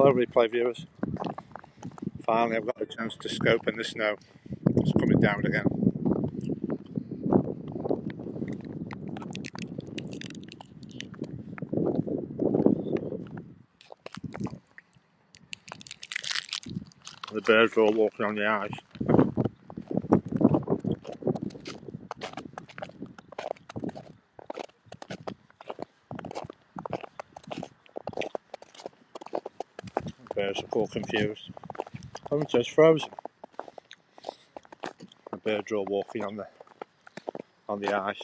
Hello replay viewers, finally I've got a chance to scope in the snow. It's coming down again. The birds are all walking on the ice. The birds are all confused. Oh, it says frozen. The birds are all walking on the ice.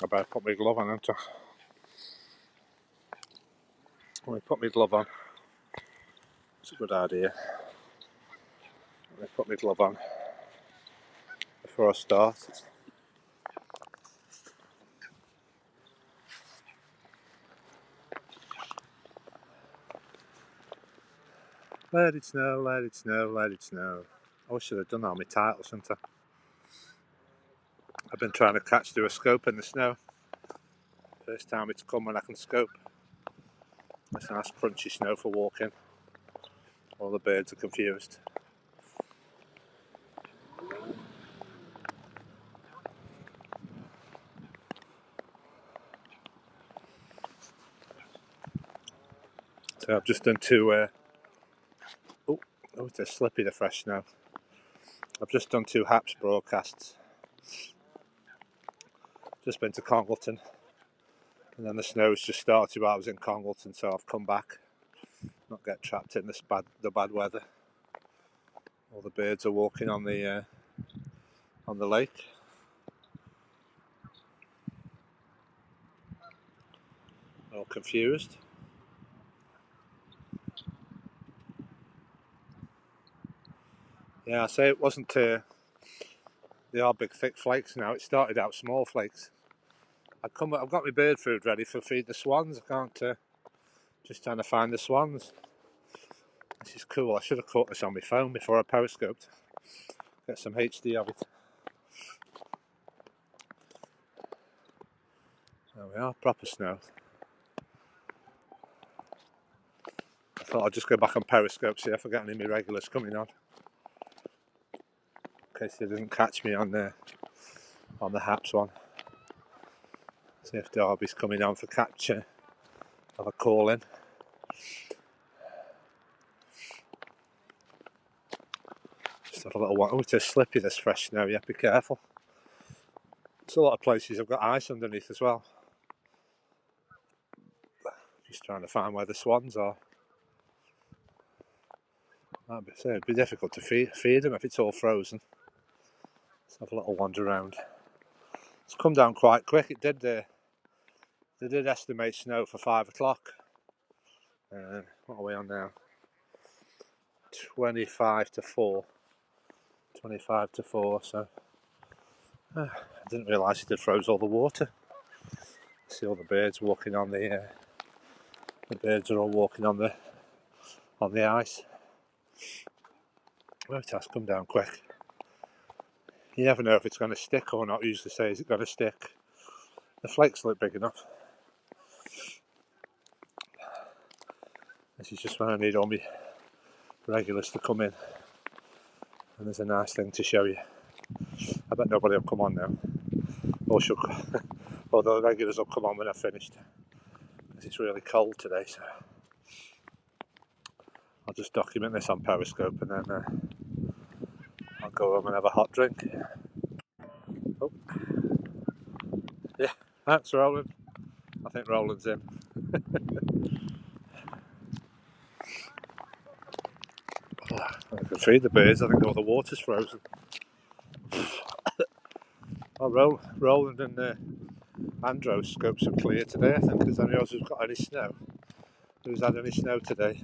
I better put my glove on, haven't I? Let me put my glove on. It's a good idea. Let me put my glove on before I start. Let it snow, let it snow, let it snow. I should have done all my titles, shouldn't I? I've been trying to do a scope in the snow. First time it's come when I can scope. It's nice crunchy snow for walking. All the birds are confused. So I've just done two, oh, it's slippy, the fresh snow. I've just done two HAPS broadcasts. Just been to Congleton, and then the snow's just started while I was in Congleton, so I've come back, not get trapped in the bad weather. All the birds are walking on the lake. All confused. Yeah, I say it wasn't. They are big, thick flakes now. It started out small flakes. I've got my bird food ready for feed the swans. I can't. Just trying to find the swans. This is cool. I should have caught this on my phone before I periscoped. Get some HD of it. There we are, proper snow. I thought I'd just go back on periscope, see if I get any of my regulars coming on. In case they didn't catch me on the HAPS one. See if Derby's coming on for capture. Have a call in. Just have a little one. Oh, it's slippy, this fresh snow. Yeah, be careful. There's a lot of places have got ice underneath as well. Just trying to find where the swans are. It'd be difficult to feed them if it's all frozen. Let's have a little wander around. It's come down quite quick. It did. They did estimate snow for 5 o'clock. What are we on now? 25 to 4. 25 to 4. So I didn't realise it had froze all the water. See all the birds walking on the birds are all walking on the ice. Oh, it has come down quick. You never know if it's going to stick or not. I usually say, is it going to stick? The flakes look big enough. This is just when I need all my regulars to come in. And there's a nice thing to show you. I bet nobody will come on now. Or the regulars will come on when I've finished. Because it's really cold today, so I'll just document this on Periscope and then I'll go home and have a hot drink. Oh. Yeah, that's Roland. I think Roland's in. I can feed the birds. I think all the water's frozen. Oh, Roland and Andros scopes are clear today, I think. Is there anyone who's got any snow? Who's had any snow today?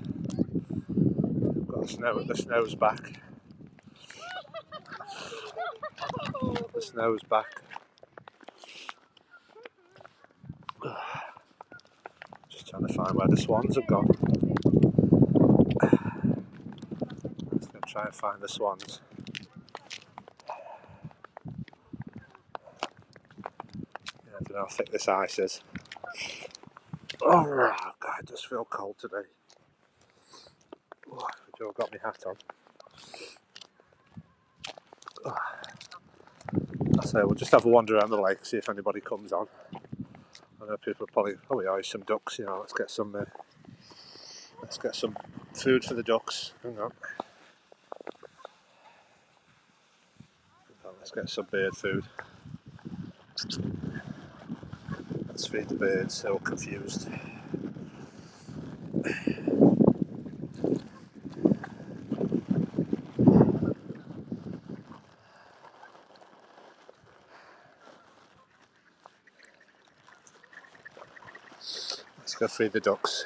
Got the snow's back. The snow's back. Just trying to find where the swans have gone. Let's go try and find the swans. And how thick this ice is. Oh, God, it does feel cold today. Oh, I've got my hat on. Oh. I say we'll just have a wander around the lake, see if anybody comes on. I know people are probably, oh yeah, some ducks, you know, let's get some food for the ducks. Hang on. Let's get some bird food. Let's feed the birds, they're all confused. Let's go feed the ducks.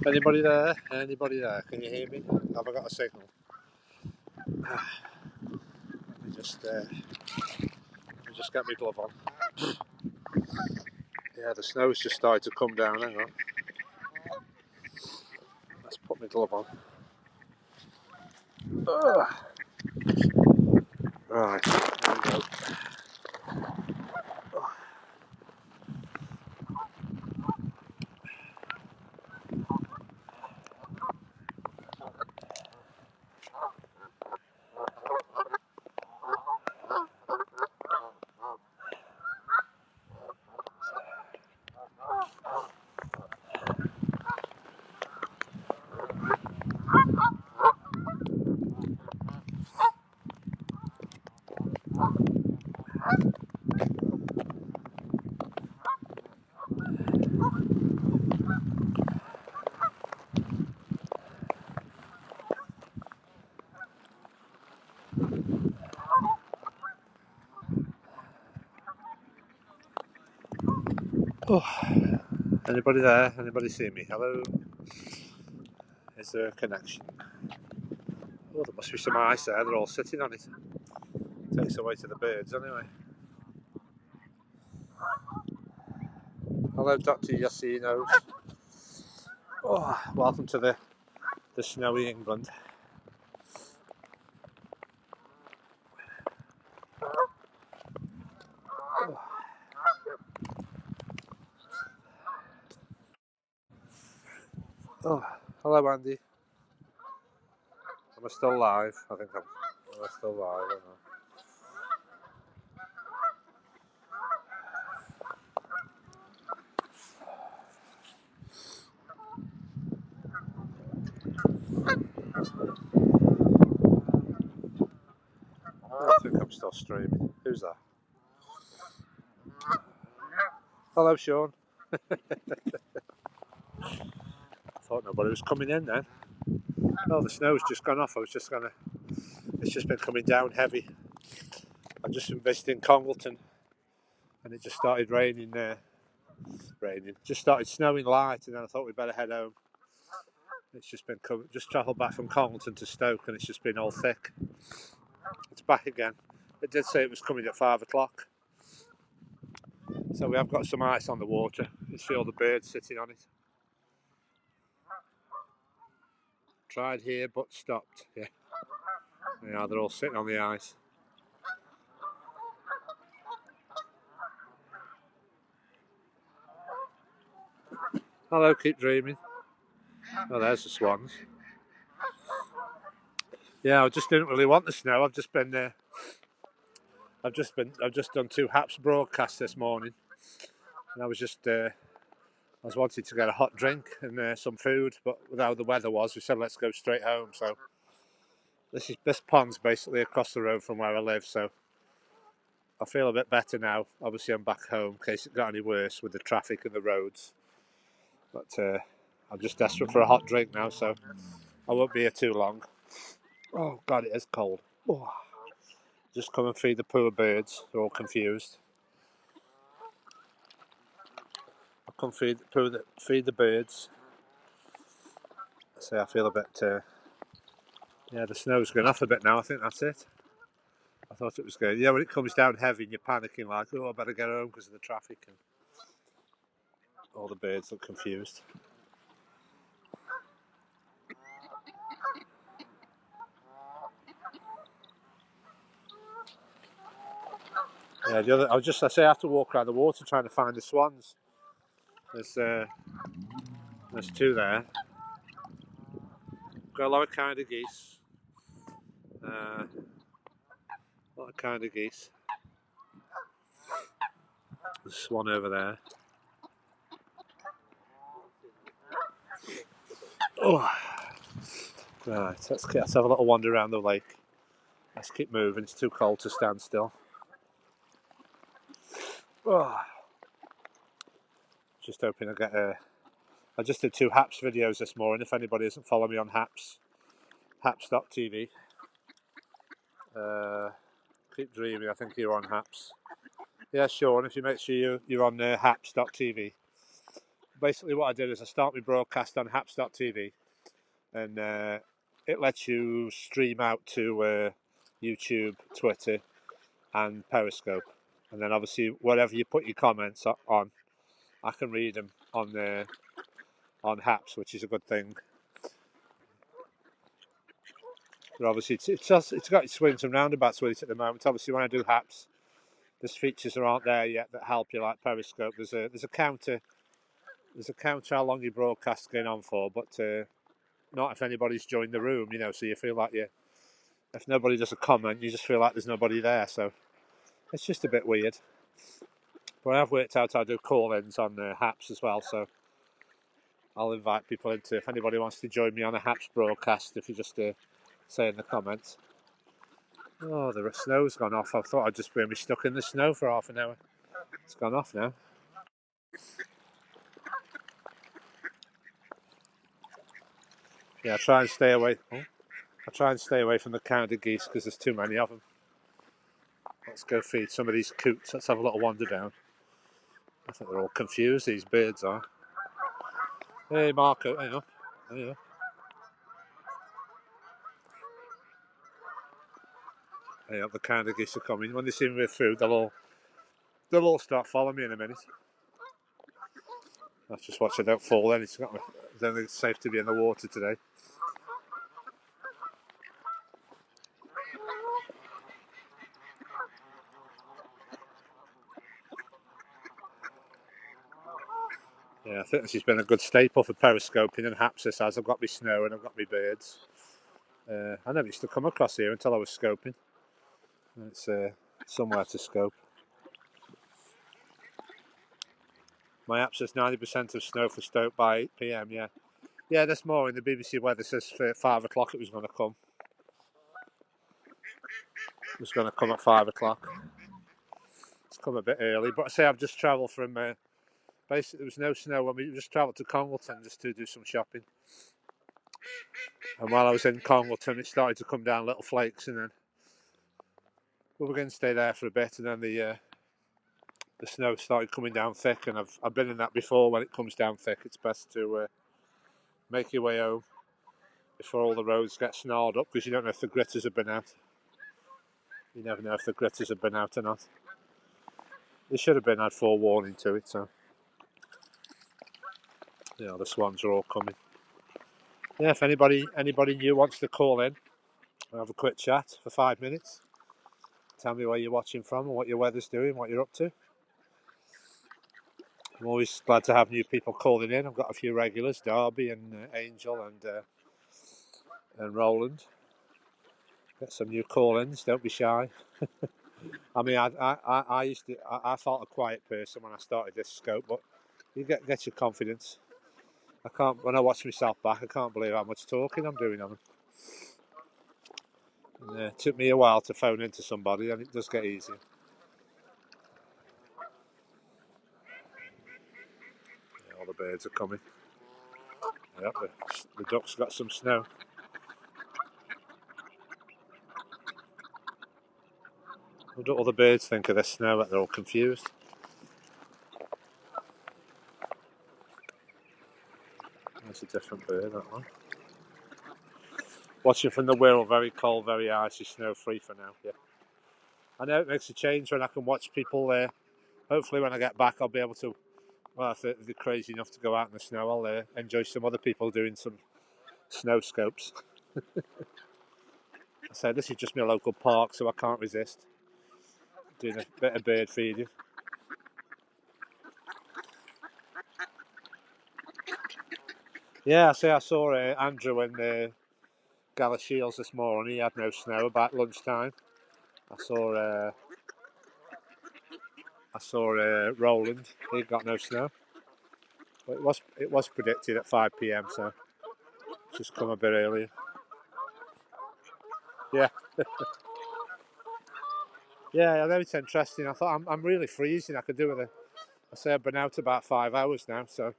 Anybody there? Anybody there? Can you hear me? Have I got a signal? Let me just get my glove on. Yeah, the snow's just started to come down. Hang on. Let's put my glove on. Right, there we go. Oh, anybody there? Anybody see me? Hello? Is there a connection? Oh, there must be some ice there. They're all sitting on it. Takes away to the birds anyway. Hello, Dr. Yassinos. Oh, welcome to the snowy England. Oh, hello, Andy. Am I still live? I think am I still live? I don't know. I think I'm still streaming. Who's that? Hello, Sean. I thought nobody was coming in then. Oh, the snow's just gone off. It's just been coming down heavy. I've just been visiting Congleton and it just started raining. Just started snowing light, and then I thought we'd better head home. It's just been just travelled back from Congleton to Stoke, and it's just been all thick. It's back again. It did say it was coming at 5 o'clock, so we have got some ice on the water. You see all the birds sitting on it. Tried here, but stopped. Yeah, they're all sitting on the ice. Hello, keep dreaming. Oh, there's the swans. Yeah, I just didn't really want the snow. I've just done 2 Haps broadcasts this morning, and I was wanting to get a hot drink and some food, but with how the weather was, we said let's go straight home. So this pond's basically across the road from where I live, so I feel a bit better now. Obviously, I'm back home in case it got any worse with the traffic and the roads. But I'm just desperate for a hot drink now, so I won't be here too long. Oh God, it is cold. Oh. Just come and feed the poor birds. They're all confused. I'll come feed the birds. So I feel a bit. Yeah, the snow's going off a bit now. I think that's it. I thought it was going. Yeah, when it comes down heavy and you're panicking, like, oh, I better get home because of the traffic, and all the birds look confused. Yeah, I have to walk around the water trying to find the swans. There's 2 there. Got a lot of kind of geese. A lot of kind of geese. There's one over there. Oh, right. Let's have a little wander around the lake. Let's keep moving. It's too cold to stand still. Oh, just hoping I get a. I just did 2 Haps videos this morning. If anybody doesn't follow me on Haps.tv. Keep dreaming. I think you're on Haps. Yeah, Sean. If you make sure you're on Haps.tv. Basically, what I did is I start my broadcast on Haps.tv, and it lets you stream out to YouTube, Twitter, and Periscope. And then obviously, whatever you put your comments on, I can read them on Haps, which is a good thing. But obviously, it's got its swings and roundabouts with it at the moment. Obviously, when I do Haps, there's features that aren't there yet that help you, like Periscope. There's a counter. There's a counter how long your broadcast's going on for, but not if anybody's joined the room, so you feel like if nobody does a comment, you just feel like there's nobody there. So it's just a bit weird. But I've worked out how to do call-ins on Haps as well, so I'll invite people into, if anybody wants to join me on a Haps broadcast, if you just say in the comments. Oh, the snow's gone off. I thought I'd just be stuck in the snow for half an hour. It's gone off now. Yeah, I try and stay away. I try and stay away from the counter geese because there's too many of them. Let's go feed some of these coots. Let's have a little wander down. I think they're all confused, these birds are. Hey, Marco, hang on. There you are. Hey, the counter geese are coming. When they see me with food, they'll all start following me in a minute. Let's just watch I don't fall then. I don't think it's safe to be in the water today. Yeah, I think this has been a good staple for periscoping and Haps. This has. I've got my snow and I've got my birds. I never used to come across here until I was scoping. It's somewhere to scope. My app says 90% of snow for Stoke by 8 p.m. Yeah. This morning the BBC weather says for 5 o'clock it was going to come. It was going to come at 5 o'clock. It's come a bit early, but I say I've just travelled from. Basically, there was no snow when we just travelled to Congleton just to do some shopping. And while I was in Congleton, it started to come down little flakes, and then we were going to stay there for a bit, and then the snow started coming down thick, and I've been in that before. When it comes down thick, it's best to make your way home before all the roads get snarled up, because you don't know if the gritters have been out. You never know if the gritters have been out or not. They should have been had forewarning to it, so the swans are all coming. Yeah, if anybody new wants to call in and have a quick chat for 5 minutes, tell me where you're watching from and what your weather's doing, what you're up to. I'm always glad to have new people calling in. I've got a few regulars, Darby and Angel and Roland. Get some new call-ins. Don't be shy. I mean, I felt a quiet person when I started this scope, but you get your confidence. When I watch myself back, I can't believe how much talking I'm doing on them. And, it took me a while to phone into somebody, and it does get easier. Yeah, all the birds are coming. Yep, the ducks got some snow. What do all the birds think of this snow? That they're all confused. That's a different bird, that one. Watching from the Wirral, very cold, very icy, snow free for now. Yeah, I know it makes a change when I can watch people there. Hopefully, when I get back, I'll be able to. Well, if they're crazy enough to go out in the snow, I'll enjoy some other people doing some snow scopes. I say this is just my local park, so I can't resist doing a bit of bird feeding. Yeah, I saw Andrew in Gala Shields this morning. He had no snow about lunchtime. I saw Roland. He got no snow. But it was predicted at 5 p.m. So it's just come a bit earlier. Yeah. Yeah, I know it's interesting. I thought I'm really freezing. I could do with I've been out about 5 hours now, so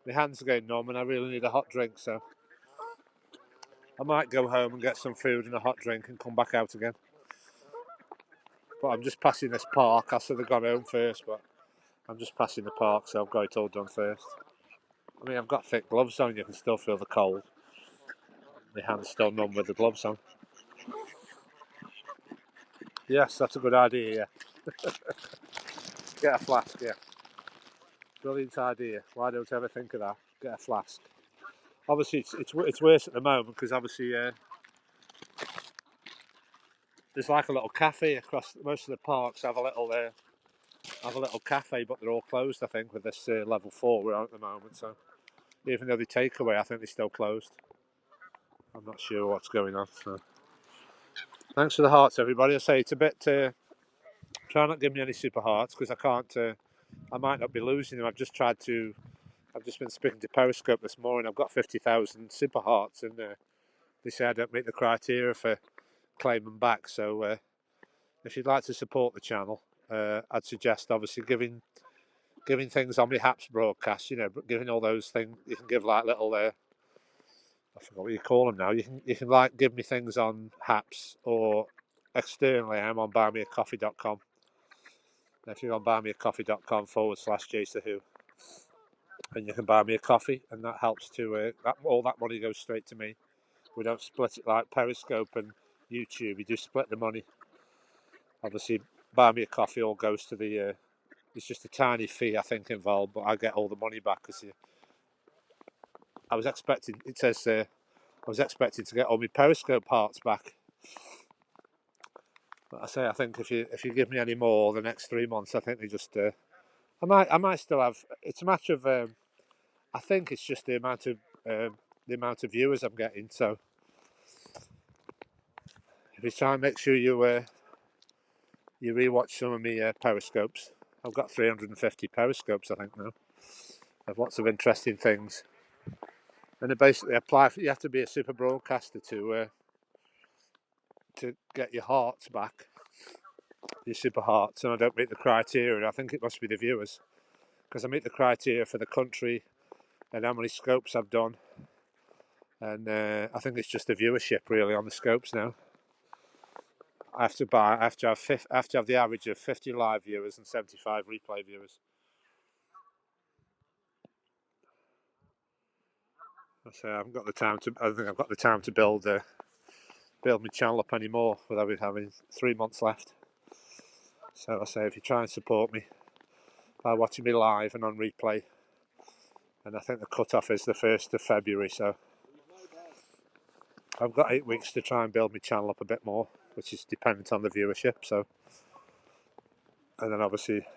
my hands are getting numb and I really need a hot drink. So I might go home and get some food and a hot drink and come back out again. But I'm just passing this park. I should have gone home first, but I'm just passing the park, so I've got it all done first. I mean, I've got thick gloves on. You can still feel the cold. My hand's still numb with the gloves on. Yes, that's a good idea, yeah. Get a flask, yeah. Brilliant idea. Why don't I ever think of that? Get a flask. Obviously, it's worse at the moment because obviously there's like a little cafe across most of the parks. Have a little cafe, but they're all closed. I think with this level 4 we're on at the moment. So even though they take away, I think they're still closed. I'm not sure what's going on. So. Thanks for the hearts, everybody. I say it's a bit. Try not to give me any super hearts because I can't. I might not be losing them. I've just been speaking to Periscope this morning. I've got 50,000 super hearts, and they say I don't meet the criteria for claiming back. So if you'd like to support the channel, I'd suggest obviously giving things on my Haps broadcast. Giving all those things. You can give like little. I forgot what you call them now. You can like give me things on Haps or externally. I'm on buymeacoffee.com. If you're on buymeacoffee.com/JSahoo, and you can buy me a coffee, and that helps to all that money goes straight to me. We don't split it like Periscope and YouTube. You do split the money. Obviously, buy me a coffee all goes to the. It's just a tiny fee I think involved, but I get all the money back because I was expecting. It says I was expecting to get all my Periscope parts back. But I think if you give me any more the next 3 months, I think they just. I might still have. It's a matter of. I think it's just the amount of viewers I'm getting. So if you try and make sure you rewatch some of my Periscopes. I've got 350 Periscopes, I think now. I have lots of interesting things, and they basically apply. You have to be a super broadcaster to get your hearts back, your super hearts, and I don't meet the criteria. I think it must be the viewers because I meet the criteria for the country and how many scopes I've done. And I think it's just the viewership really on the scopes now. I have to have the average of 50 live viewers and 75 replay viewers. So I haven't got the time to. I don't think I've got the time to build my channel up anymore without having 3 months left. So I say, if you try and support me by watching me live and on replay, and I think the cut-off is the 1st of February, so I've got 8 weeks to try and build my channel up a bit more, which is dependent on the viewership. So, and then obviously,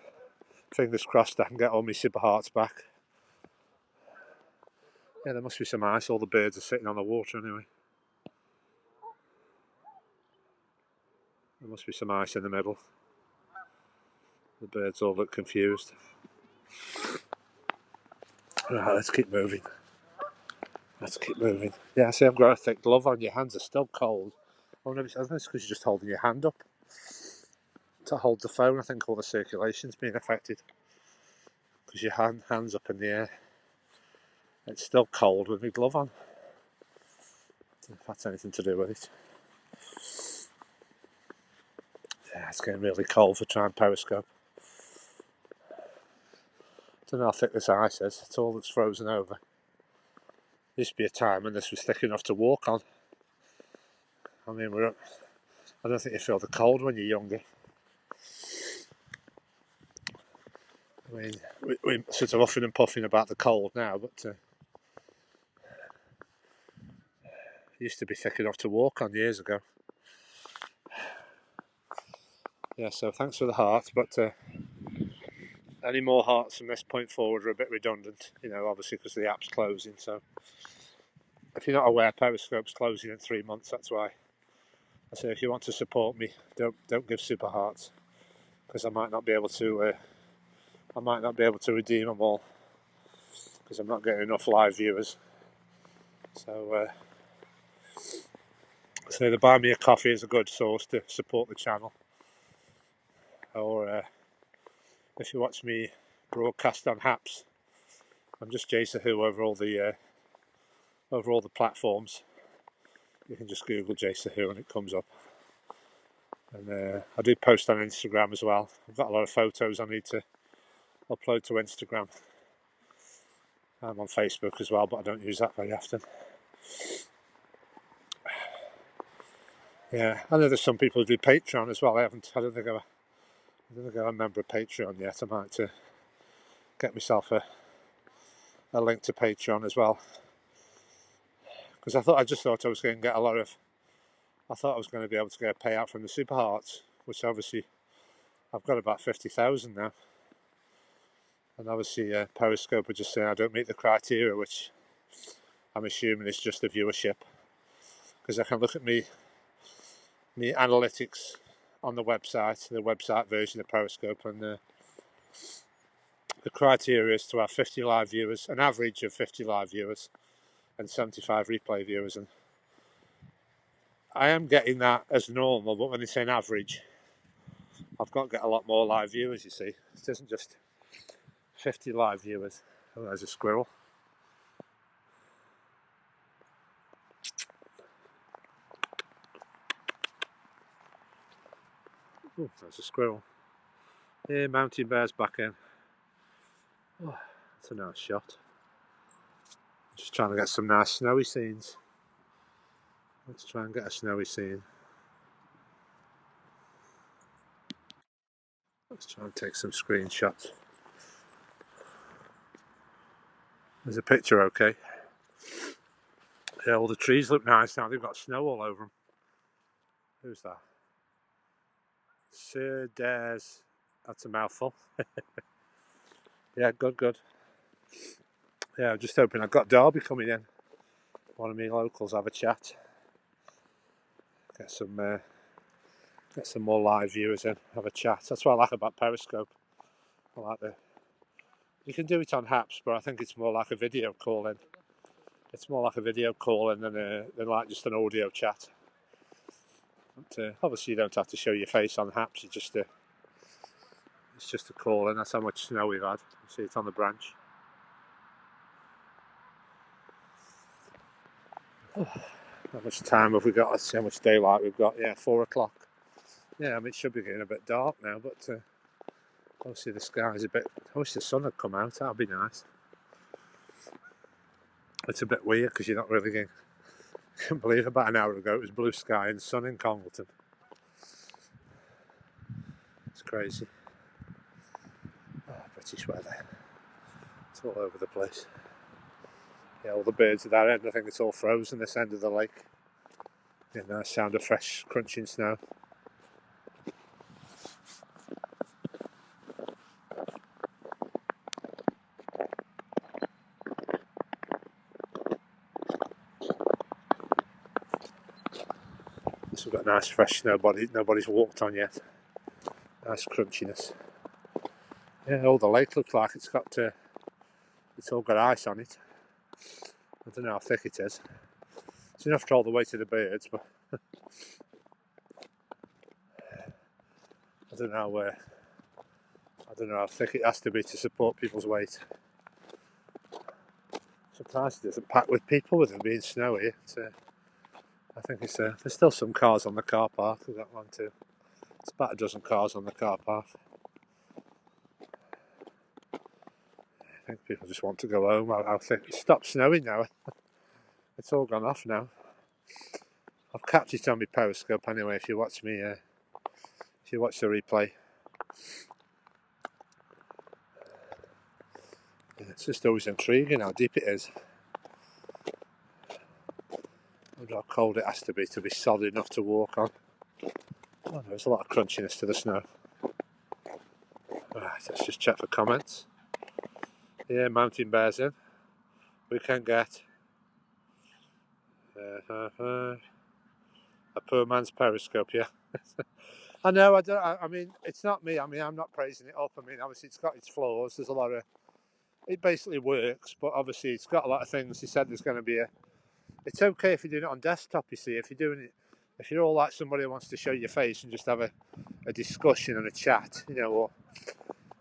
fingers crossed, I can get all my super hearts back. Yeah, there must be some ice. All the birds are sitting on the water anyway. There must be some ice in the middle. The birds all look confused. Right, let's keep moving. Yeah, see, I've got a thick glove on. Your hands are still cold. Oh, no, I think it's because you're just holding your hand up to hold the phone. I think all the circulation's being affected because your hand's up in the air. It's still cold with my glove on. I don't know if that's anything to do with it. Yeah, it's getting really cold for trying Periscope. I don't know how thick this ice is. It's all that's frozen over. There used to be a time when this was thick enough to walk on. I mean, I don't think you feel the cold when you're younger. I mean, we're sort of huffing and puffing about the cold now, but it used to be thick enough to walk on years ago. Yeah, so thanks for the hearts, but any more hearts from this point forward are a bit redundant, obviously because the app's closing. So if you're not aware, Periscope's closing in 3 months. That's why I say, if you want to support me, don't give super hearts, because I might not be able to redeem them all because I'm not getting enough live viewers. So the Buy Me a Coffee is a good source to support the channel, or if you watch me broadcast on Haps, I'm just Jason Who over all the platforms. You can just Google Jason Who and it comes up. And I do post on Instagram as well. I've got a lot of photos I need to upload to Instagram. I'm on Facebook as well, but I don't use that very often. Yeah, I know there's some people who do Patreon as well. I don't think I'm a member of Patreon yet. I might get myself a link to Patreon as well, because I just thought I was going to get I thought I was going to be able to get a payout from the Super Hearts, which obviously I've got about 50,000 now. And obviously Periscope are just saying I don't meet the criteria, which I'm assuming is just the viewership, because I can look at me analytics on the website version of Periscope, and the criteria is to have 50 live viewers, an average of 50 live viewers and 75 replay viewers. And I am getting that as normal, but when they say an average, I've got to get a lot more live viewers, you see. It isn't just 50 live viewers. Oh, there's a squirrel. Oh, there's a squirrel. Here, mountain bear's back in. Oh, that's a nice shot. Just trying to get some nice snowy scenes. Let's try and get a snowy scene. Let's try and take some screenshots. There's a picture, okay. Yeah, all the trees look nice now. They've got snow all over them. Who's that? Sir Dares. That's a mouthful. Yeah, good. Yeah, I'm just hoping. I've got Derby coming in. One of me locals, have a chat. Get some more live viewers in. Have a chat. That's what I like about Periscope. I like you can do it on Haps, but I think it's more like a video call in. It's more like a video call in than like just an audio chat. But obviously, you don't have to show your face on Haps. It's just a call in. That's how much snow we've had. You see it on the branch. How much time have we got? Let's see how much daylight we've got. Yeah, 4 o'clock. Yeah, I mean, it should be getting a bit dark now, but obviously the sky's a bit... I wish the sun had come out, that would be nice. It's a bit weird because you're not really getting... I can't believe about an hour ago it was blue sky and sun in Congleton. It's crazy. Oh, British weather. It's all over the place. Yeah, all the birds at that end, I think it's all frozen this end of the lake. Yeah, nice sound of fresh crunching snow. So we've got nice fresh snow nobody's walked on yet. Nice crunchiness. Yeah, all the lake looks like it's all got ice on it. I don't know how thick it is. It's enough to all the way to the birds, but I don't know how thick it has to be to support people's weight. Sometimes it doesn't pack with people with it being snowy. I think there's still some cars on the car park. We've got one too. It's about a dozen cars on the car park. I think people just want to go home. I think it stopped snowing now. It's all gone off now. I've capped it on my periscope anyway. If you watch the replay, it's just always intriguing how deep it is. I wonder how cold it has to be solid enough to walk on. Oh, there's a lot of crunchiness to the snow. Right, let's just check for comments. Yeah, mountain bears in. We can get a poor man's periscope, yeah. I know, I mean, it's not me. I mean, I'm not praising it up. I mean, obviously it's got its flaws. There's a lot of... It basically works, but obviously it's got a lot of things. He said there's going to be it's okay if you're doing it on desktop, you see. If you're all like somebody who wants to show your face and just have a discussion and a chat, or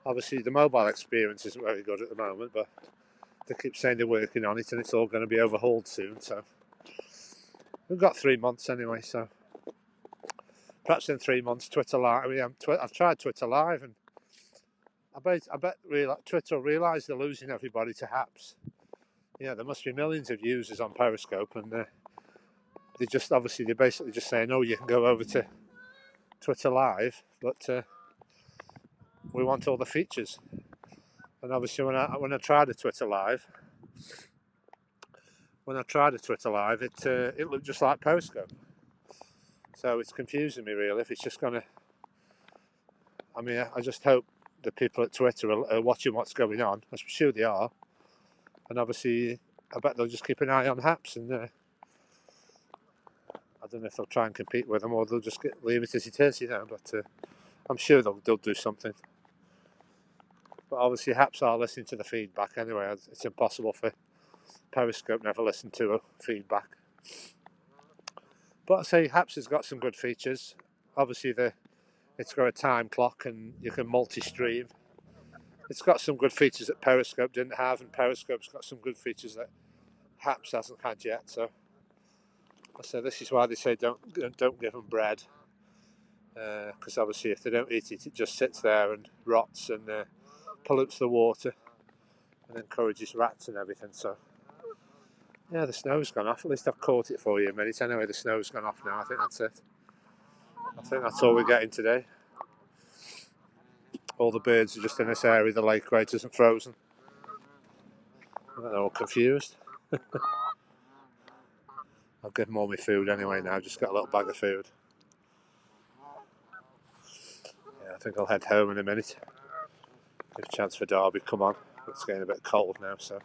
obviously the mobile experience isn't very good at the moment, but they keep saying they're working on it and it's all going to be overhauled soon, so we've got 3 months anyway, so perhaps in 3 months Twitter Live... I mean, I've tried Twitter Live and I bet Twitter will realise they're losing everybody to Haps. There must be millions of users on Periscope, and they're basically just saying, oh, you can go over to Twitter Live, but we want all the features. And obviously when I tried a Twitter Live, it looked just like Periscope. So it's confusing me really. If it's just gonna... I mean, I just hope the people at Twitter are watching what's going on. I'm sure they are. And obviously, I bet they'll just keep an eye on Haps, and I don't know if they'll try and compete with them or they'll just leave it as it is, but I'm sure they'll do something. But obviously Haps are listening to the feedback anyway. It's impossible for Periscope never listen to a feedback. But I say Haps has got some good features. Obviously it's got a time clock and you can multi-stream. It's got some good features that Periscope didn't have, and Periscope's got some good features that Haps hasn't had yet. So I say this is why they say don't give them bread, because obviously if they don't eat it, it just sits there and rots and pollutes the water and encourages rats and everything. So yeah, the snow's gone off. At least I've caught it for you a minute. Anyway, the snow's gone off now. I think that's it. I think that's all we're getting today. All the birds are just in this area of the lake where it isn't frozen. They're all confused. I'll give them all my food anyway now. I've just got a little bag of food. Yeah, I think I'll head home in a minute. Give a chance for Derby. Come on. It's getting a bit cold now, so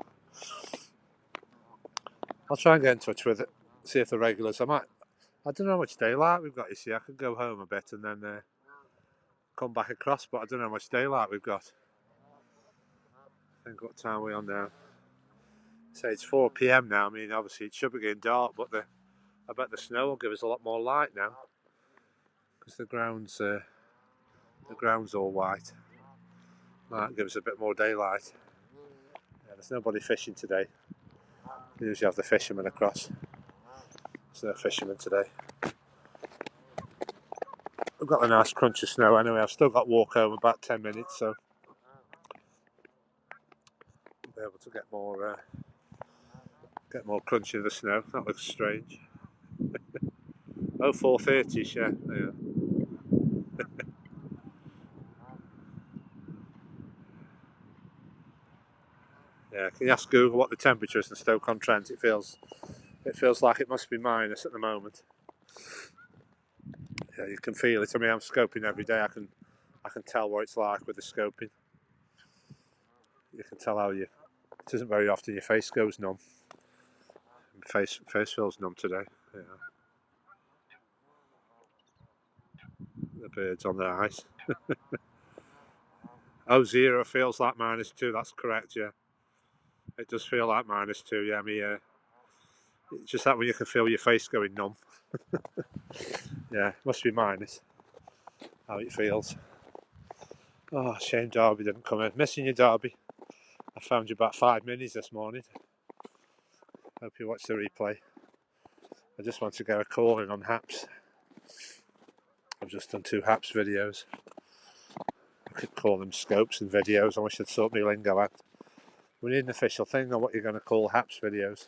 I'll try and get in touch with it. See if the regulars... I don't know how much daylight we've got, you see. I could go home a bit and then come back across, but I don't know how much daylight we've got. I think what time are we on now? Say it's 4 PM now. I mean, obviously it should be getting dark, but I bet the snow will give us a lot more light now, because the ground's all white. Might give us a bit more daylight. Yeah, there's nobody fishing today. We usually have the fishermen across. There's no fishermen today. I've got a nice crunch of snow anyway. I've still got walk home about 10 minutes, so I'll be able to get more crunch of the snow. That looks strange. Oh, 4:30, yeah. Yeah, can you ask Google what the temperature is in Stoke-on-Trent? It feels like it must be minus at the moment. Yeah, you can feel it. I mean, I'm scoping every day. I can tell what it's like with the scoping. You can tell how it isn't very often your face goes numb. Face feels numb today. Yeah. The birds on the ice. Oh, 0 feels like -2. That's correct. Yeah, it does feel like -2. Yeah, it's just that when you can feel your face going numb. Yeah, must be minus. How it feels. Oh, shame Derby didn't come in. Missing you, Derby. I found you about 5 minis this morning. Hope you watch the replay. I just want to get a call in on Haps. I've just done 2 Haps videos. I could call them scopes and videos. I wish I'd sort my lingo out. We need an official thing on what you're going to call Haps videos.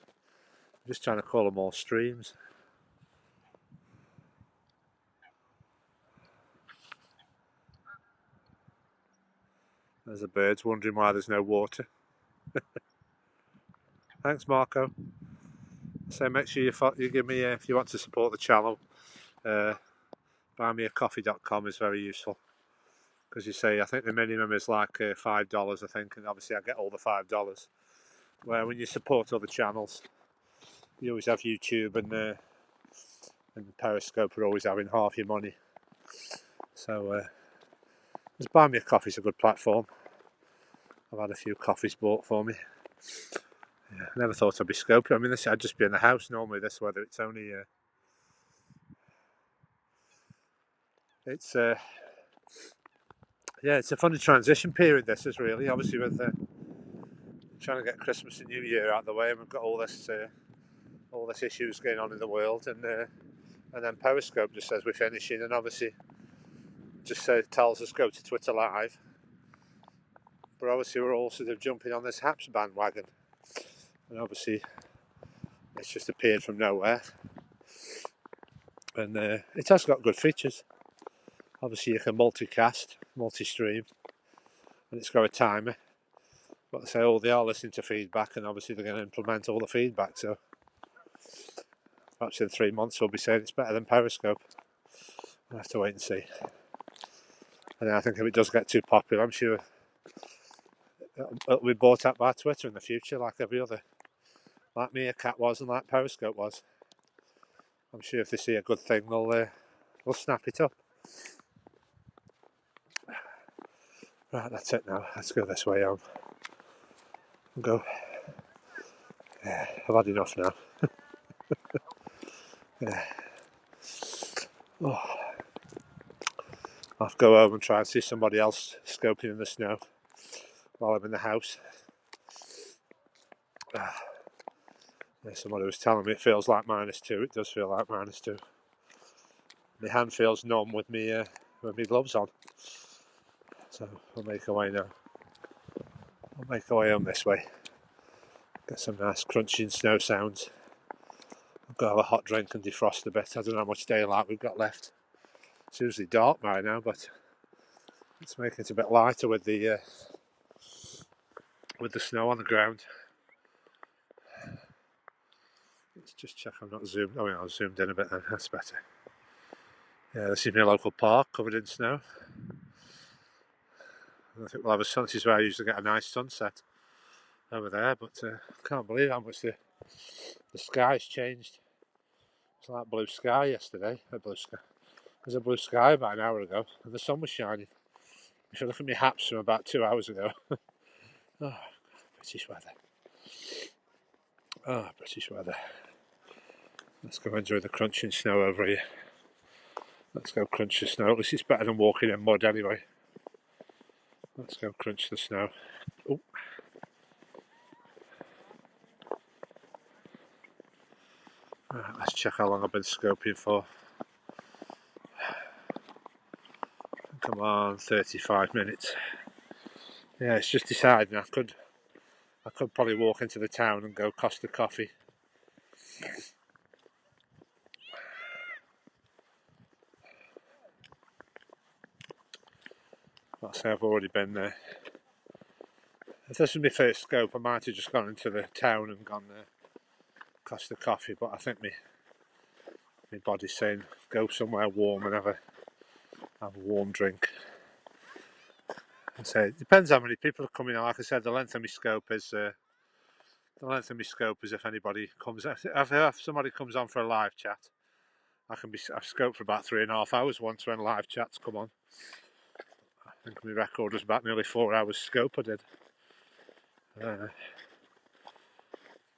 I'm just trying to call them all streams. There's the birds wondering why there's no water. Thanks, Marco. So make sure you give me, if you want to support the channel, buymeacoffee.com is very useful. Because you say, I think the minimum is like $5, I think, and obviously I get all the $5. Where when you support other channels, you always have YouTube and Periscope are always having half your money. So just Buy Me a Coffee is a good platform. I've had a few coffees bought for me. Yeah, I never thought I'd be scoping. I mean, I'd just be in the house normally this weather. It's only it's it's a funny transition period. This is really obviously with trying to get Christmas and New Year out of the way, and we've got all this issues going on in the world, and then Periscope just says we're finishing, and obviously just tells us go to Twitter Live. But obviously we're all sort of jumping on this Haps bandwagon, and obviously it's just appeared from nowhere, and it has got good features. Obviously you can multicast, multi-stream, and it's got a timer. But they say, they are listening to feedback, and obviously they're going to implement all the feedback. So perhaps in 3 months we'll be saying it's better than Periscope. We'll have to wait and see. And I think if it does get too popular, I'm sure it'll be bought up by Twitter in the future, like every other, like Meerkat was and like Periscope was. I'm sure if they see a good thing, they'll snap it up. Right, that's it now. Let's go this way home. Go. Yeah, I've had enough now. Yeah. Oh. I'll have to go home and try and see somebody else scoping in the snow while I'm in the house. Yeah, somebody was telling me it feels like -2. It does feel like -2. My hand feels numb with me gloves on. So I'll make away now. I'll make away home this way. Get some nice crunching snow sounds. I've got to have a hot drink and defrost a bit. I don't know how much daylight we've got left. It's usually dark by now, but it's making it a bit lighter with the snow on the ground. Let's just check I'm not zoomed. Oh yeah, I zoomed in a bit then. That's better. Yeah, this is my local park covered in snow. I think we'll have a sun. This is where I usually get a nice sunset over there, but I can't believe how much the sky's changed. It's like blue sky yesterday. There's a blue sky about an hour ago, and the sun was shining. If you look at my Haps from about 2 hours ago. Oh, British weather. Oh, British weather. Let's go enjoy the crunching snow over here. Let's go crunch the snow. At least it's better than walking in mud anyway. Let's go crunch the snow. Oh. Right, let's check how long I've been scoping for. Come on, 35 minutes. Yeah, it's just deciding I could probably walk into the town and go Costa Coffee. I'll say I've already been there. If this was my first scope, I might have just gone into the town and gone Costa Coffee, but I think my body's saying go somewhere warm and have a warm drink. And so it depends how many people are coming. Like I said, the length of my scope is if anybody comes. If somebody comes on for a live chat, I've scoped for about 3.5 hours once when live chats come on. I think my record was about nearly 4 hours scope I did. But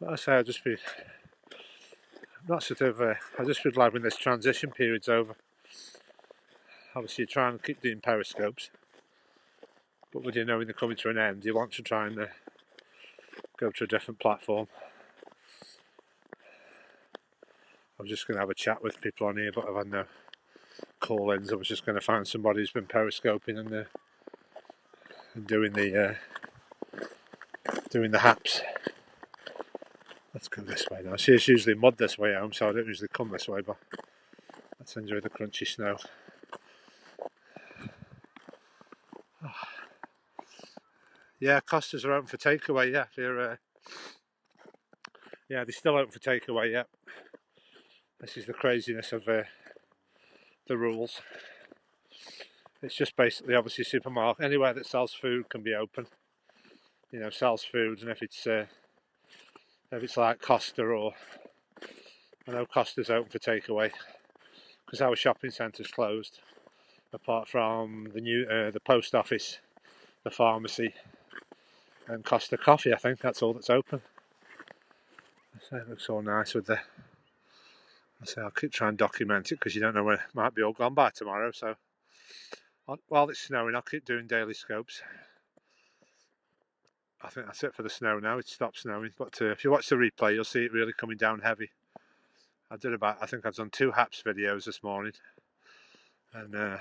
I say I just be glad when this transition period's over. Obviously, you try and keep doing periscopes, but when you know when they're coming to an end, you want to try and go to a different platform. I was just going to have a chat with people on here, but I've had no call-ins. I was just going to find somebody who's been periscoping and doing the haps. Let's go this way now. See, it's usually mud this way home, so I don't usually come this way, but let's enjoy the crunchy snow. Yeah, Costas are open for takeaway. Yeah, they're still open for takeaway. Yeah, this is the craziness of the rules. It's just basically, obviously, supermarket anywhere that sells food can be open. You know, sells food, and if it's like Costa, or I know Costa's open for takeaway because our shopping centre's closed, apart from the post office, the pharmacy, and Costa Coffee. I think that's all that's open. So it looks all nice with the. I'll keep trying to document it because you don't know when it might be all gone by tomorrow. So while it's snowing, I'll keep doing daily scopes. I think that's it for the snow now. It stopped snowing, but if you watch the replay, you'll see it really coming down heavy. I think I've done 2 HAPS videos this morning, and I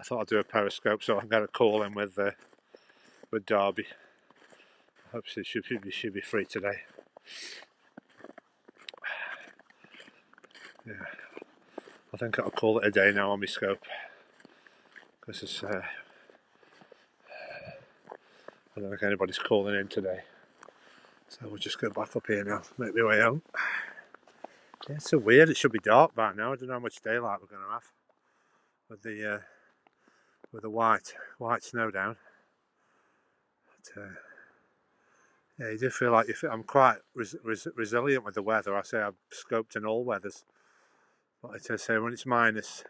thought I'd do a periscope so I can get a call in with Derby. Hopefully she be free today. Yeah, I think I'll call it a day now on my scope because it's. I don't think anybody's calling in today, so we'll just go back up here now. Make my way home. Yeah, it's so weird. It should be dark by now. I don't know how much daylight we're going to have with the white snow down. But, yeah, you do feel like I'm quite resilient with the weather. I say I've scoped in all weathers, but I say when it's minus,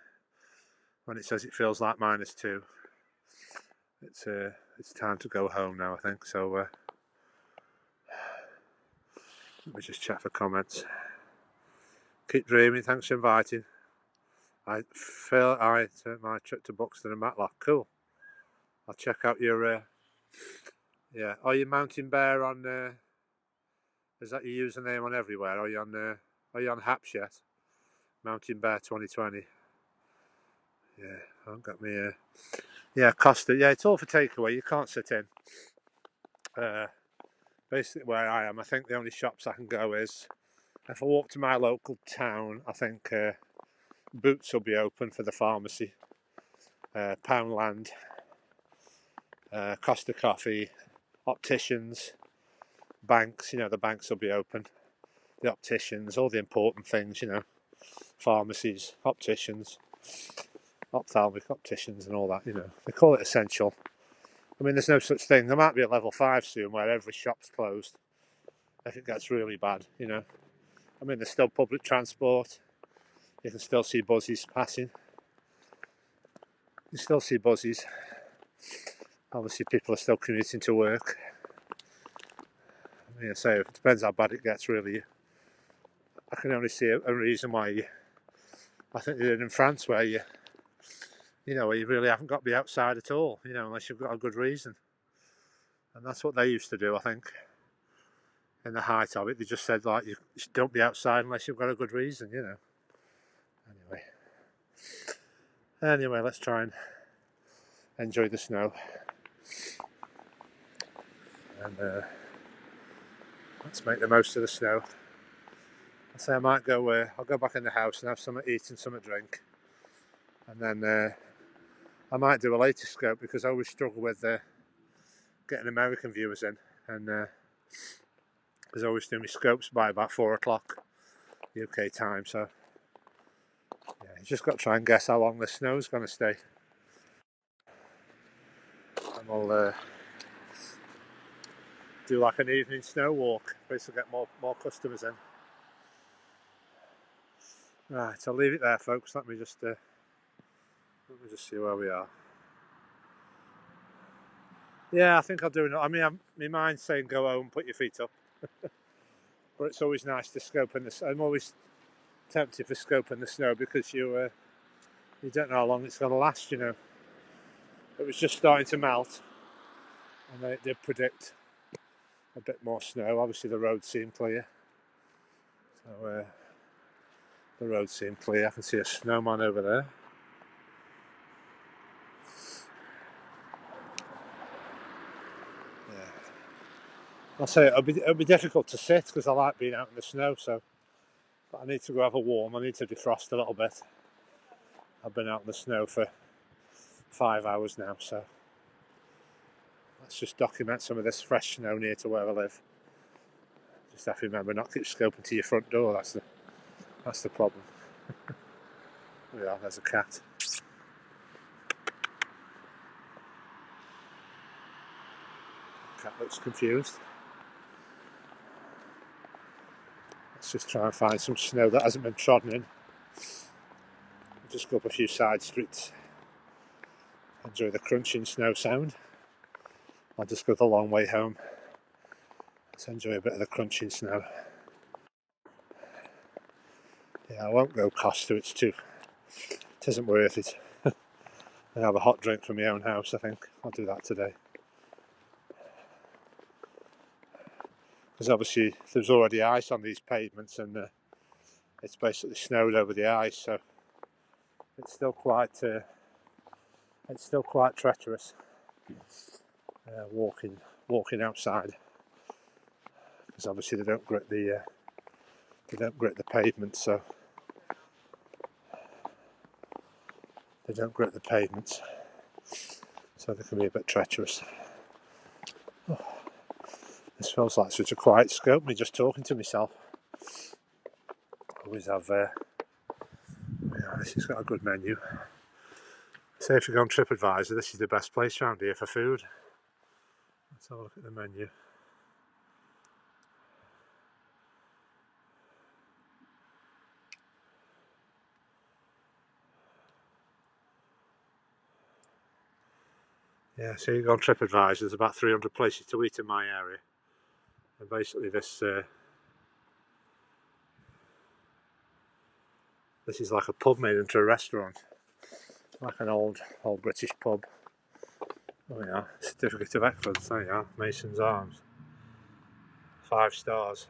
when it says it feels like -2, it's time to go home now, I think. So let me just check for comments. Keep dreaming. Thanks for inviting. Phil, my trip to Buxton and Matlock. Cool. I'll check out your. Yeah. Are you Mountain Bear on? Is that your username on everywhere? Are you on HAPS yet? Mountain Bear 2020. Yeah, I've got me. Yeah, Costa. Yeah, it's all for takeaway. You can't sit in. Basically, where I am, I think the only shops I can go is if I walk to my local town. I think Boots will be open for the pharmacy. Poundland, Costa Coffee, opticians, banks. You know, the banks will be open. The opticians, all the important things. You know, pharmacies, opticians, ophthalmic opticians, and all that. You know, they call it essential. I mean, there's no such thing. There might be a level 5 soon where every shop's closed if it gets really bad, you know. I mean, there's still public transport. You can still see buses passing. You still see buses. Obviously, people are still commuting to work. I mean, I say, it depends how bad it gets, really. I can only see a reason why I think they did in France, where you really haven't got to be outside at all, you know, unless you've got a good reason. And that's what they used to do, I think. In the height of it, they just said, like, you don't be outside unless you've got a good reason, you know. Anyway. Anyway, let's try and enjoy the snow. And let's make the most of the snow. I say I might go. I'll go back in the house and have something to eat and something to drink, and then I might do a later scope because I always struggle with getting American viewers in, and because I always do my scopes by about 4 o'clock UK time. So yeah, you just got to try and guess how long the snow's going to stay, and we'll do like an evening snow walk, basically get more customers in. Right, I'll leave it there, folks. Let me just see where we are. Yeah, I think I'll do it. I mean, my mind's saying go home, put your feet up, but it's always nice to scope in the. I'm always tempted for scoping the snow because you don't know how long it's going to last. You know, it was just starting to melt, and then it did predict a bit more snow. Obviously, the road seemed clear, so the road seemed clear. I can see a snowman over there. Yeah, I'll say it'll be difficult to sit because I like being out in the snow. So, but I need to go have a warm. I need to defrost a little bit. I've been out in the snow for 5 hours now, so let's just document some of this fresh snow near to where I live. Just have to remember not to keep scoping to your front door. That's the problem. Yeah, there's a cat. Cat looks confused. Let's just try and find some snow that hasn't been trodden in. I'll just go up a few side streets. Enjoy the crunching snow sound. I'll just go the long way home. Let's enjoy a bit of the crunching snow. Yeah, I won't go Costa. It isn't worth it. I'll have a hot drink from my own house. I think I'll do that today. Because obviously there's already ice on these pavements, and it's basically snowed over the ice, so it's still quite treacherous walking outside, because obviously they don't grit the pavement, so they can be a bit treacherous. Oh, this feels like such a quiet scope. Me just talking to myself. Always have. This has got a good menu. Say if you go on TripAdvisor, this is the best place around here for food. Let's have a look at the menu. Yeah, so you go on TripAdvisor, there's about 300 places to eat in my area. And basically this is like a pub made into a restaurant. Like an old British pub. Oh yeah, Certificate of Excellence, there you are, Mason's Arms. 5 stars.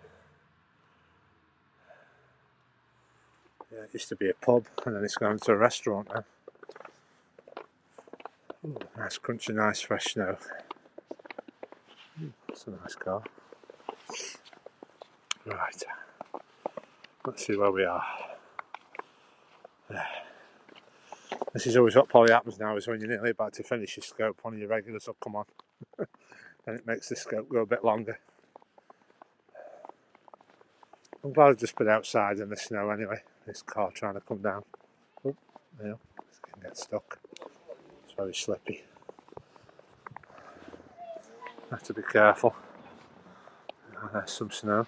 Yeah, it used to be a pub and then it's gone to a restaurant now. Ooh, nice crunchy, nice fresh snow. That's a nice car. Right, let's see where we are. This is always what probably happens now, is when you're nearly about to finish your scope, one of your regulars will come on. And it makes the scope go a bit longer. I'm glad I've just been outside in the snow anyway. This car trying to come down. Oh, you know, it's going to get stuck. It's very slippy. Have to be careful. Oh, there's some snow.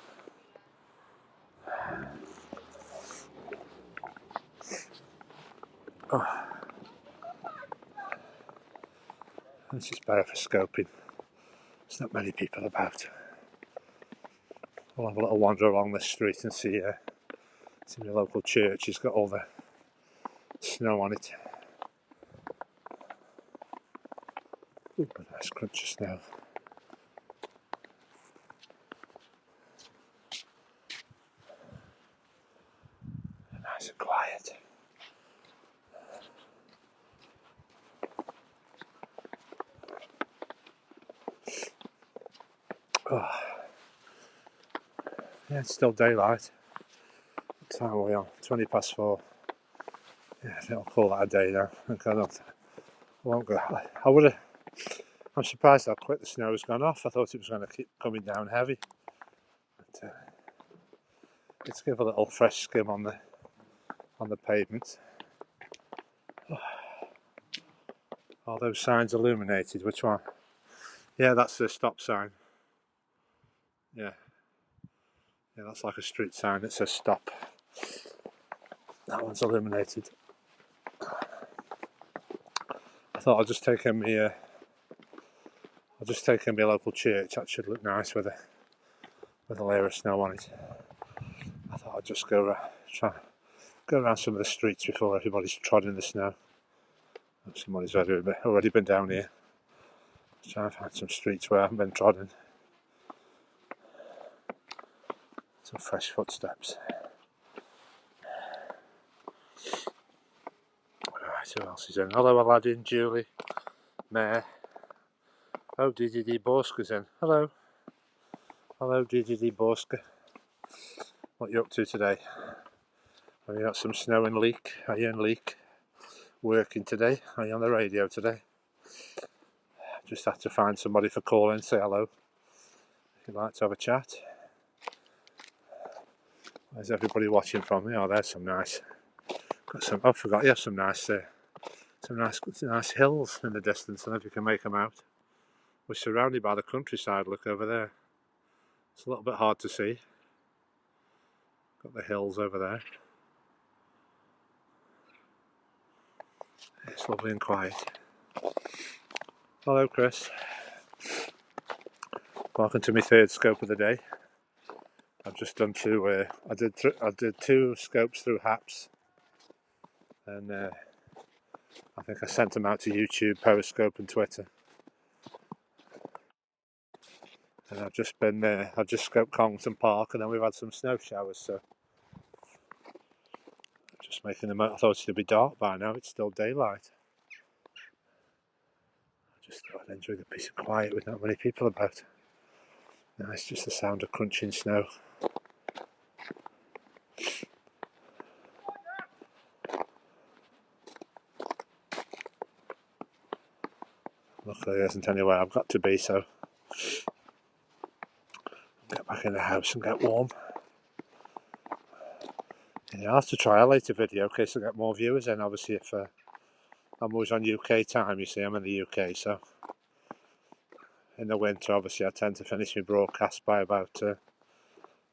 Oh. This is better for scoping. There's not many people about. We'll have a little wander along this street and see the local church. It's got all the snow on it. Ooh, a nice crunch of snow. Nice and quiet. Oh, yeah, it's still daylight. What time are we on? 20 past 4. Yeah, I think I'll call that a day now. I won't go. I would have. I'm surprised how quick the snow has gone off. I thought it was going to keep coming down heavy. But, let's give a little fresh skim on the pavement. All those signs illuminated. Which one? Yeah, that's the stop sign. Yeah, that's like a street sign that says stop. That one's illuminated. I thought I'll just take in my local church. That should look nice with a layer of snow on it. I thought I'd just go around some of the streets before everybody's trotting the snow. Somebody's already been down here. Try and find some streets where I haven't been trodden. Some fresh footsteps. Right, who else is in? Hello, Aladdin, Julie, Mare. Oh, DDD Borska's in. Hello. Hello, DDD Borska. What are you up to today? Have you got some snow in Leek? Are you in Leek? Working today? Are you on the radio today? Just have to find somebody for calling, say hello. If you'd like to have a chat. Where's everybody watching from me? Oh, there's some nice. Got some. I forgot. You have some nice hills in the distance. I don't know if you can make them out. We're surrounded by the countryside. Look over there. It's a little bit hard to see. Got the hills over there. It's lovely and quiet. Hello, Chris. Welcome to my third scope of the day. I've just done two. I did 2 scopes through Haps, and I think I sent them out to YouTube, Periscope, and Twitter. And I've just scoped Congleton Park, and then we've had some snow showers. So just making them out. I thought it'd be dark by now. It's still daylight. I just thought I'd enjoy the peace and quiet with not many people about. Now it's just the sound of crunching snow. Luckily there isn't anywhere I've got to be, so get back in the house and get warm. Yeah, I'll have to try a later video in case I get more viewers in. Obviously, if I'm always on UK time, you see, I'm in the UK, so in the winter, obviously, I tend to finish my broadcast by about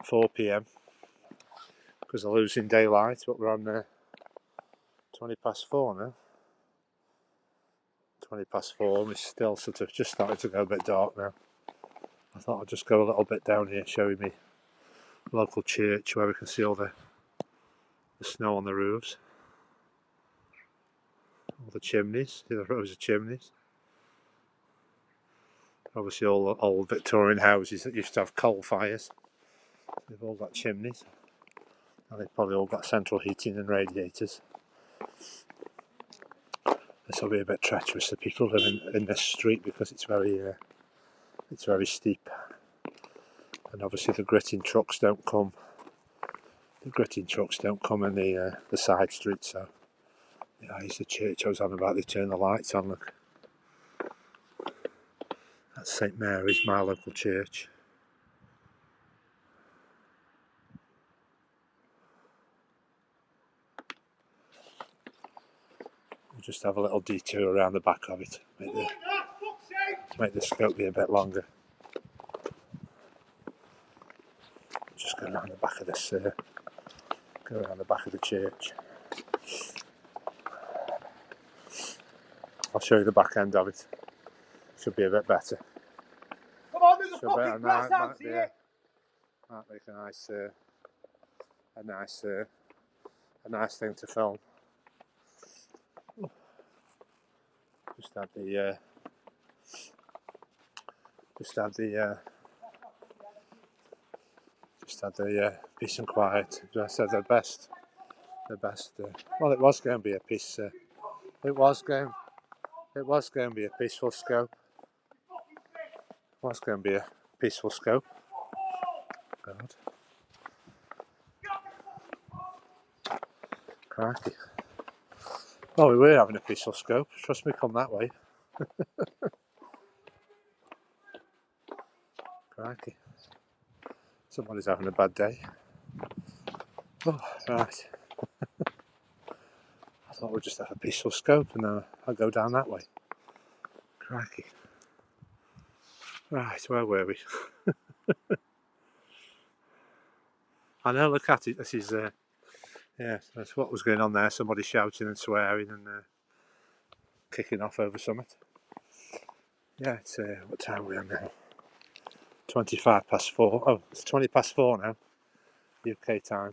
4 p.m. because I'm losing daylight, but we're on 20 past 4 now. 20 past 4, and it's still sort of just starting to go a bit dark now. I thought I'd just go a little bit down here, showing me local church where we can see all the snow on the roofs, all the chimneys, the rows of chimneys. Obviously, all the old Victorian houses that used to have coal fires, they've all got chimneys, and they've probably all got central heating and radiators. This will be a bit treacherous to people living in this street because it's very steep, and obviously the gritting trucks don't come. The gritting trucks don't come in the side streets. So yeah, here's the church I was on about. They turn the lights on. Look, that's St Mary's, my local church. We'll just have a little detour around the back of it. Make the scope be a bit longer. Just go around the back of this. Go around the back of the church. I'll show you the back end of it. Should be a bit better. Come on, there's a fucking glass house here. Might make a nice thing to film. Just had the peace and quiet. As I said, the best. Well, it was going to be a peace. It was going to be a peaceful scope. It was going to be peaceful scope. God. Crikey. Oh, we were having a peaceful scope. Trust me, come that way. Crikey. Somebody's having a bad day. Oh, right. I thought we'd just have a peaceful scope and then I'll go down that way. Crikey. Right, where were we? I know, look at it. This is, yeah, that's what was going on there. Somebody shouting and swearing and kicking off over something. Yeah, it's, what time are we on now? 25 past 4. Oh, it's 20 past 4 now. UK time.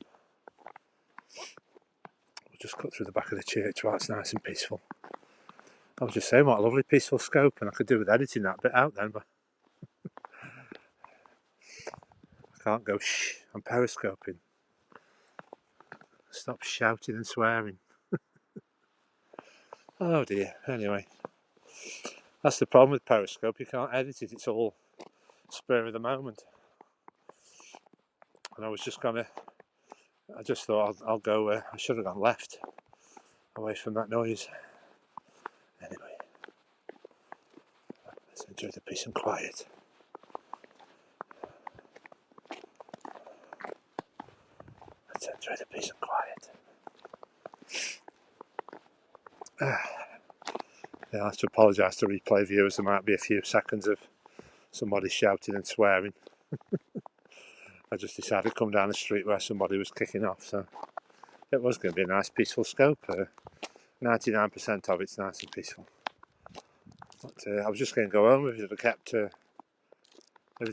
We'll just cut through the back of the church while it's nice and peaceful. I was just saying what a lovely peaceful scope, and I could do with editing that bit out then, but I can't go shh, I'm periscoping. Stop shouting and swearing. Oh dear, anyway. That's the problem with Periscope, you can't edit it, it's all spur of the moment. And I was just gonna, I just thought I'll go, I should have gone left, away from that noise. Anyway, let's enjoy the peace and quiet. Let's enjoy the peace and quiet. Yeah, I have to apologise to replay viewers, there might be a few seconds of somebody shouting and swearing. I just decided to come down the street where somebody was kicking off, so it was going to be a nice peaceful scope. 99% of it's nice and peaceful. But I was just going to go home if it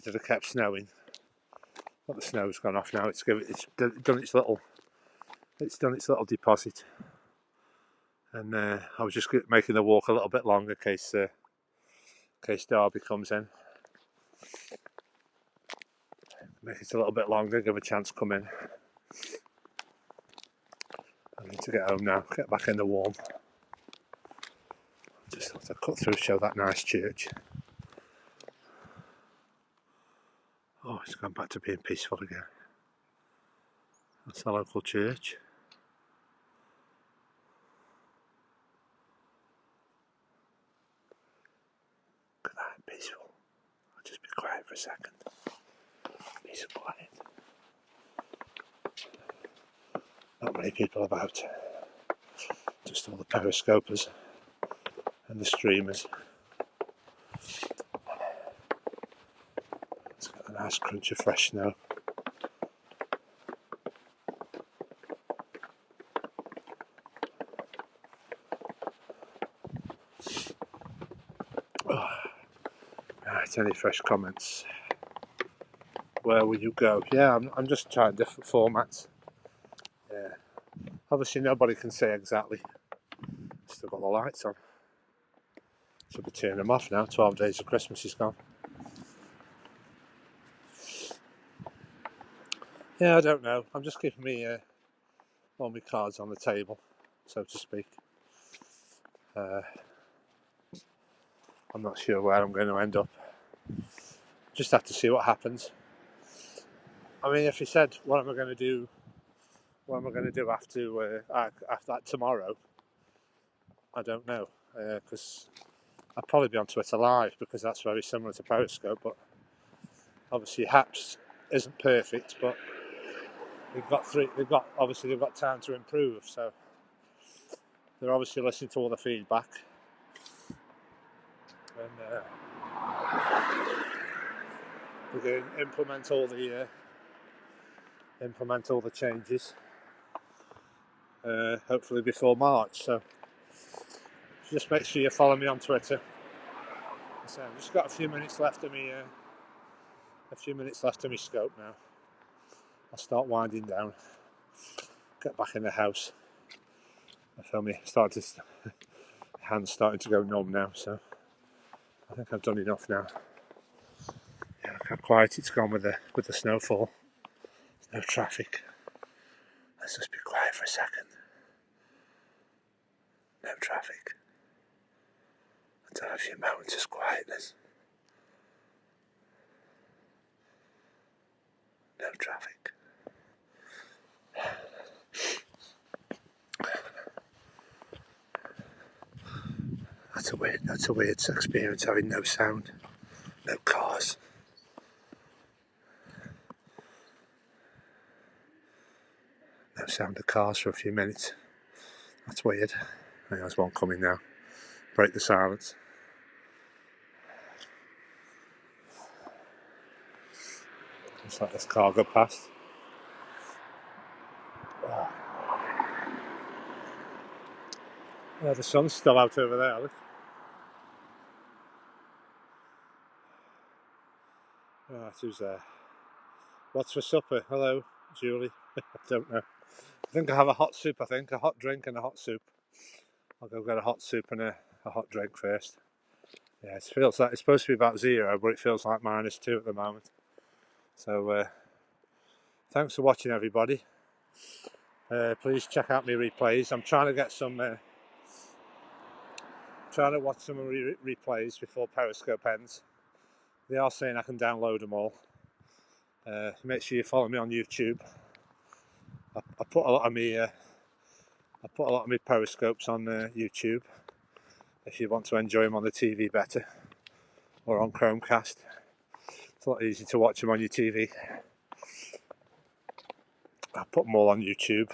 had kept snowing. But the snow's gone off now. It's done its little deposit, and I was just making the walk a little bit longer in case Derby comes in. Make it a little bit longer, give a chance to come in. I need to get home now, get back in the warm. Just thought I'd cut through, show that nice church. Oh, it's gone back to being peaceful again. That's the local church. Good night, peaceful. I'll just be quiet for a second. Peace and quiet. Not many people about. Just all the periscopers and the streamers. It's got a nice crunch of fresh snow. Oh. Right, any fresh comments? Where will you go? Yeah, I'm just trying different formats. Yeah, obviously nobody can say exactly. Still got the lights on. Should be turning them off now. 12 days of Christmas is gone. Yeah, I don't know. I'm just keeping me all my cards on the table, so to speak. I'm not sure where I'm going to end up. Just have to see what happens. I mean, if he said, what am I going to do? What am I going to do after that tomorrow? I don't know, because I'll probably be on Twitter Live because that's very similar to Periscope. But obviously, Haps isn't perfect, but they've got time to improve. So they're obviously listening to all the feedback, and we're going to implement all the changes. Hopefully before March. So just make sure you follow me on Twitter. So I've just got a few minutes left of me scope now. I'll start winding down. Get back in the house. I feel me hands starting to go numb now. So I think I've done enough now. Yeah, look how quiet it's gone with the snowfall. There's no traffic. Let's just be quiet for a second. No traffic. Let's have a few moments of quietness. No traffic. That's a weird experience, having no sound, no cars. No sound of cars for a few minutes. That's weird. I think there's one coming now. Break the silence. Just let this car go past. Yeah, the sun's still out over there, look. Right, who's there? What's for supper? Hello, Julie. I don't know. I think I have a hot soup, a hot drink and a hot soup. I'll go get a hot soup and a hot drink first. Yeah, it feels like it's supposed to be about 0, but it feels like -2 at the moment. So, thanks for watching, everybody. Please check out my replays. I'm trying to get some, trying to watch some replays before Periscope ends. They are saying I can download them all. Make sure you follow me on YouTube. I put a lot of my Periscopes on YouTube. If you want to enjoy them on the TV better, or on Chromecast, it's a lot easier to watch them on your TV. I put them all on YouTube.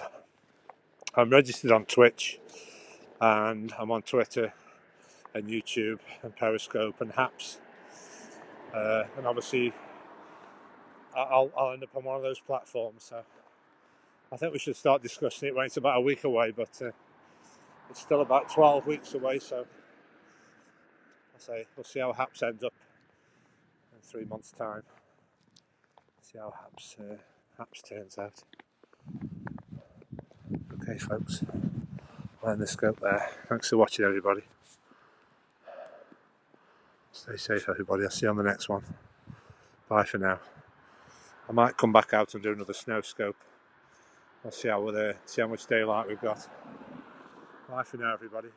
I'm registered on Twitch, and I'm on Twitter and YouTube and Periscope and Haps, and obviously I'll end up on one of those platforms. So I think we should start discussing it when it's about a week away, but it's still about 12 weeks away. So I say we'll see how Haps ends up in 3 months' time. See how Haps turns out. Okay, folks, I'll end the scope there. Thanks for watching, everybody. Stay safe, everybody. I'll see you on the next one. Bye for now. I might come back out and do another snow scope. I'll see how much daylight we've got. Bye for now, everybody.